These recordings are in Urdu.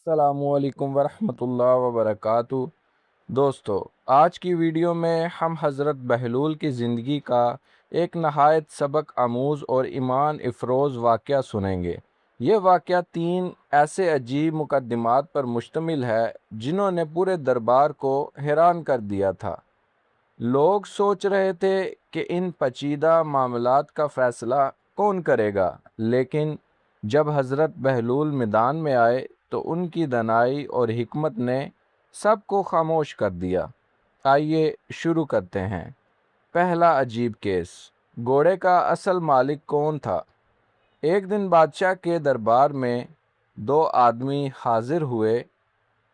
السلام علیکم ورحمۃ اللہ وبرکاتہ۔ دوستو، آج کی ویڈیو میں ہم حضرت بہلول کی زندگی کا ایک نہایت سبق آموز اور ایمان افروز واقعہ سنیں گے۔ یہ واقعہ 3 ایسے عجیب مقدمات پر مشتمل ہے جنہوں نے پورے دربار کو حیران کر دیا تھا۔ لوگ سوچ رہے تھے کہ ان پیچیدہ معاملات کا فیصلہ کون کرے گا، لیکن جب حضرت بہلول میدان میں آئے تو ان کی دانائی اور حکمت نے سب کو خاموش کر دیا۔ آئیے شروع کرتے ہیں۔ پہلا عجیب کیس، گھوڑے کا اصل مالک کون تھا؟ ایک دن بادشاہ کے دربار میں 2 آدمی حاضر ہوئے۔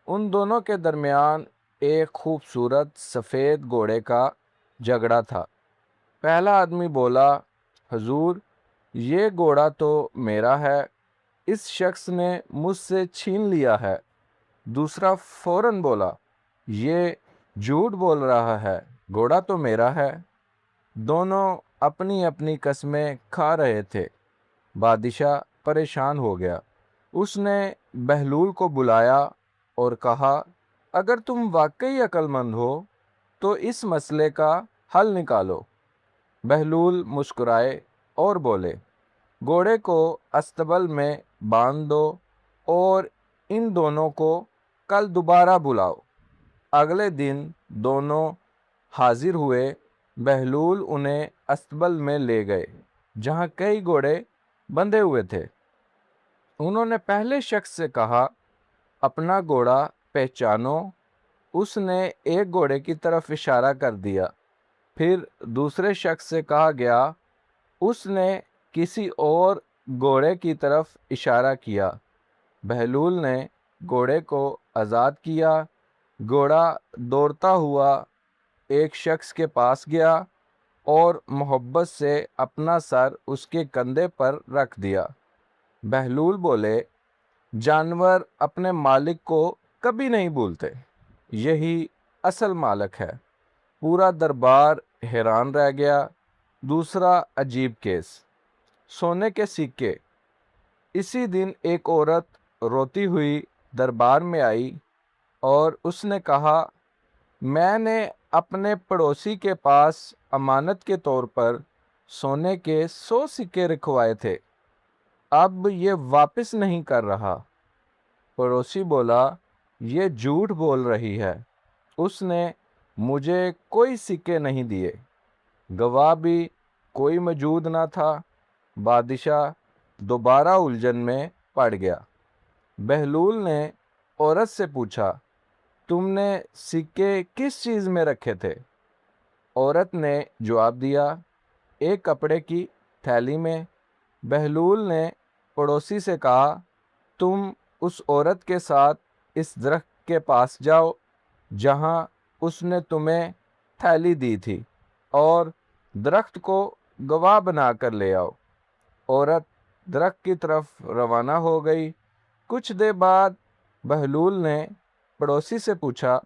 ان دونوں کے درمیان ایک خوبصورت سفید گھوڑے کا جھگڑا تھا۔ پہلا آدمی بولا، حضور، یہ گھوڑا تو میرا ہے، اس شخص نے مجھ سے چھین لیا ہے۔ دوسرا فوراً بولا، یہ جھوٹ بول رہا ہے، گھوڑا تو میرا ہے۔ دونوں اپنی اپنی قسمیں کھا رہے تھے۔ بادشاہ پریشان ہو گیا۔ اس نے بہلول کو بلایا اور کہا، اگر تم واقعی عقل مند ہو تو اس مسئلے کا حل نکالو۔ بہلول مسکرائے اور بولے، گھوڑے کو استبل میں باندھ دو اور ان دونوں کو کل دوبارہ بلاؤ۔ اگلے دن دونوں حاضر ہوئے۔ بہلول انہیں استبل میں لے گئے جہاں کئی گھوڑے بندھے ہوئے تھے۔ انہوں نے پہلے شخص سے کہا، اپنا گھوڑا پہچانو۔ اس نے ایک گھوڑے کی طرف اشارہ کر دیا۔ پھر دوسرے شخص سے کہا گیا۔ اس نے کسی اور گھوڑے کی طرف اشارہ کیا۔ بہلول نے گھوڑے کو آزاد کیا۔ گھوڑا دوڑتا ہوا ایک شخص کے پاس گیا اور محبت سے اپنا سر اس کے کندھے پر رکھ دیا۔ بہلول بولے، جانور اپنے مالک کو کبھی نہیں بھولتے، یہی اصل مالک ہے۔ پورا دربار حیران رہ گیا۔ دوسرا عجیب کیس، سونے کے سکے۔ اسی دن ایک عورت روتی ہوئی دربار میں آئی اور اس نے کہا، میں نے اپنے پڑوسی کے پاس امانت کے طور پر سونے کے 100 سکے رکھوائے تھے، اب یہ واپس نہیں کر رہا۔ پڑوسی بولا، یہ جھوٹ بول رہی ہے، اس نے مجھے کوئی سکے نہیں دیے۔ گواہ بھی کوئی موجود نہ تھا۔ بادشاہ دوبارہ الجھن میں پڑ گیا۔ بہلول نے عورت سے پوچھا، تم نے سکے کس چیز میں رکھے تھے؟ عورت نے جواب دیا، ایک کپڑے کی تھیلی میں۔ بہلول نے پڑوسی سے کہا، تم اس عورت کے ساتھ اس درخت کے پاس جاؤ جہاں اس نے تمہیں تھیلی دی تھی اور درخت کو گواہ بنا کر لے آؤ۔ عورت درخت کی طرف روانہ ہو گئی۔ کچھ دیر بعد بہلول نے پڑوسی سے پوچھا،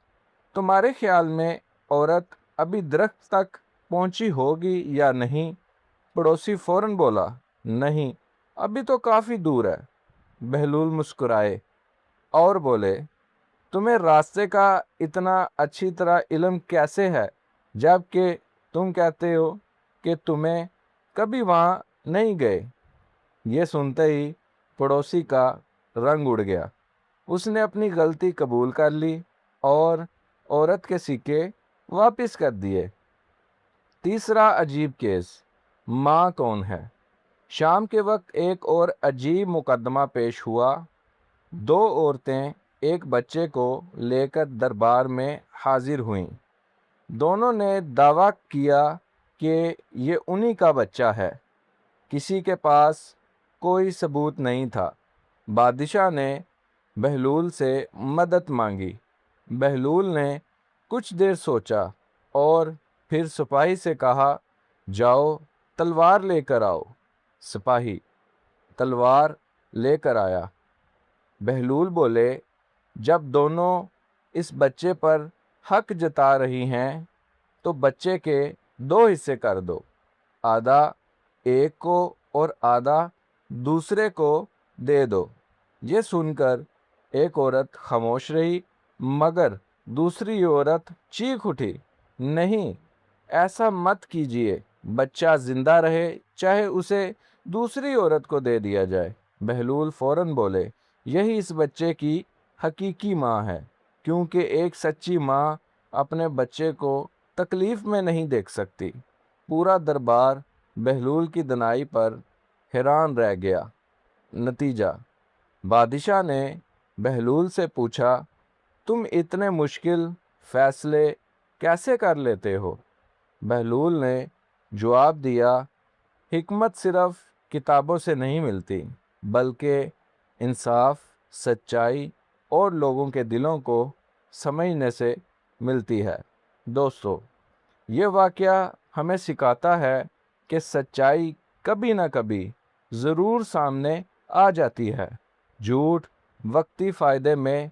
تمہارے خیال میں عورت ابھی درخت تک پہنچی ہوگی یا نہیں؟ پڑوسی فوراً بولا، نہیں، ابھی تو کافی دور ہے۔ بہلول مسکرائے اور بولے، تمہیں راستے کا اتنا اچھی طرح علم کیسے ہے جبکہ تم کہتے ہو کہ تمہیں کبھی وہاں نہیں گئے؟ یہ سنتے ہی پڑوسی کا رنگ اڑ گیا۔ اس نے اپنی غلطی قبول کر لی اور عورت کے سکے واپس کر دیے۔ تیسرا عجیب کیس، ماں کون ہے؟ شام کے وقت ایک اور عجیب مقدمہ پیش ہوا۔ 2 عورتیں ایک بچے کو لے کر دربار میں حاضر ہوئیں۔ دونوں نے دعویٰ کیا کہ یہ انہی کا بچہ ہے۔ کسی کے پاس کوئی ثبوت نہیں تھا۔ بادشاہ نے بہلول سے مدد مانگی۔ بہلول نے کچھ دیر سوچا اور پھر سپاہی سے کہا، جاؤ تلوار لے کر آؤ۔ سپاہی تلوار لے کر آیا۔ بہلول بولے، جب دونوں اس بچے پر حق جتا رہی ہیں تو بچے کے 2 حصے کر دو، آدھا ایک کو اور آدھا دوسرے کو دے دو۔ یہ سن کر ایک عورت خاموش رہی، مگر دوسری عورت چیخ اٹھی، نہیں، ایسا مت کیجیے، بچہ زندہ رہے چاہے اسے دوسری عورت کو دے دیا جائے۔ بہلول فوراً بولے، یہی اس بچے کی حقیقی ماں ہے، کیونکہ ایک سچی ماں اپنے بچے کو تکلیف میں نہیں دیکھ سکتی۔ پورا دربار بہلول کی دنائی پر حیران رہ گیا۔ نتیجہ: بادشاہ نے بہلول سے پوچھا، تم اتنے مشکل فیصلے کیسے کر لیتے ہو؟ بہلول نے جواب دیا، حکمت صرف کتابوں سے نہیں ملتی، بلکہ انصاف، سچائی اور لوگوں کے دلوں کو سمجھنے سے ملتی ہے۔ دوستو، یہ واقعہ ہمیں سکھاتا ہے کہ سچائی کبھی نہ کبھی ضرور سامنے آ جاتی ہے۔ جھوٹ وقتی فائدے میں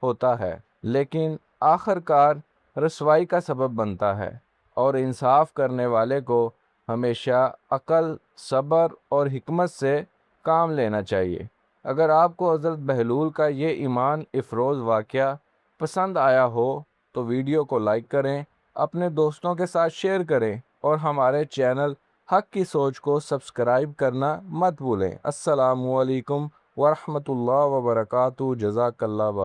ہوتا ہے، لیکن آخر کار رسوائی کا سبب بنتا ہے، اور انصاف کرنے والے کو ہمیشہ عقل، صبر اور حکمت سے کام لینا چاہیے۔ اگر آپ کو حضرت بہلول کا یہ ایمان افروز واقعہ پسند آیا ہو تو ویڈیو کو لائک کریں، اپنے دوستوں کے ساتھ شیئر کریں، اور ہمارے چینل حق کی سوچ کو سبسکرائب کرنا مت بھولیں۔ السلام علیکم ورحمۃ اللہ وبرکاتہ۔ جزاک اللہ۔